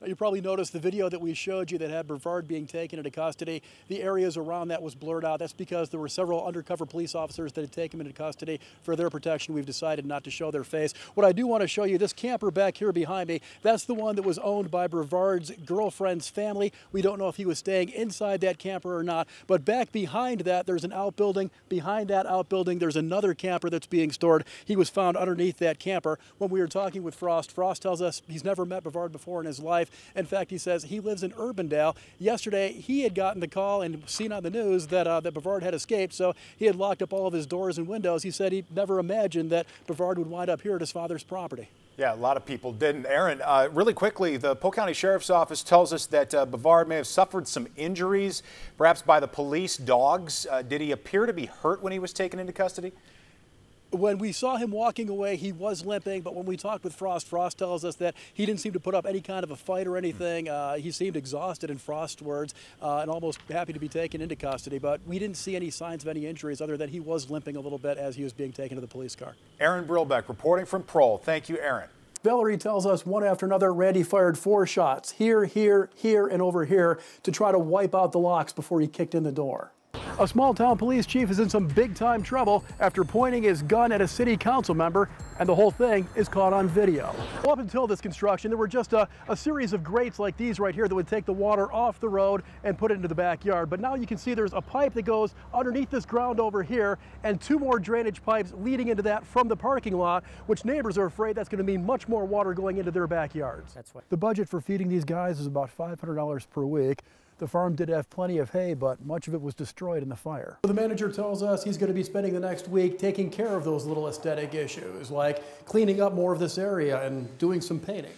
You probably noticed the video that we showed you that had Brevard being taken into custody. The areas around that was blurred out. That's because there were several undercover police officers that had taken him into custody. For their protection, we've decided not to show their face. What I do want to show you, this camper back here behind me, that's the one that was owned by Brevard's girlfriend's family. We don't know if he was staying inside that camper or not, but back behind that, there's an outbuilding. Behind that outbuilding, there's another camper that's being stored. He was found underneath that camper. When we were talking with Frost tells us he's never met Brevard before in his life. In fact, he says he lives in Urbandale. Yesterday, he had gotten the call and seen on the news that that Brevard had escaped, so he had locked up all of his doors and windows. He said he never imagined that Brevard would wind up here at his father's property. Yeah, a lot of people didn't. Aaron, really quickly, the Polk County Sheriff's Office tells us that Brevard may have suffered some injuries, perhaps by the police dogs. Did he appear to be hurt when he was taken into custody? When we saw him walking away, he was limping, but when we talked with Frost tells us that he didn't seem to put up any kind of a fight or anything. He seemed exhausted, in Frost's words, and almost happy to be taken into custody, but we didn't see any signs of any injuries other than he was limping a little bit as he was being taken to the police car. Aaron Brilbeck reporting from Prohl. Thank you, Aaron. Valerie tells us one after another, Randy fired 4 shots, here, here, here, and over here, to try to wipe out the locks before he kicked in the door. A small-town police chief is in some big-time trouble after pointing his gun at a city council member, and the whole thing is caught on video. Well, up until this construction, there were just a series of grates like these right here that would take the water off the road and put it into the backyard. But now you can see there's a pipe that goes underneath this ground over here, and 2 more drainage pipes leading into that from the parking lot, which neighbors are afraid that's going to mean much more water going into their backyards. That's why. The budget for feeding these guys is about $500 per week. The farm did have plenty of hay, but much of it was destroyed in the fire. The manager tells us he's going to be spending the next week taking care of those little aesthetic issues, like cleaning up more of this area and doing some painting.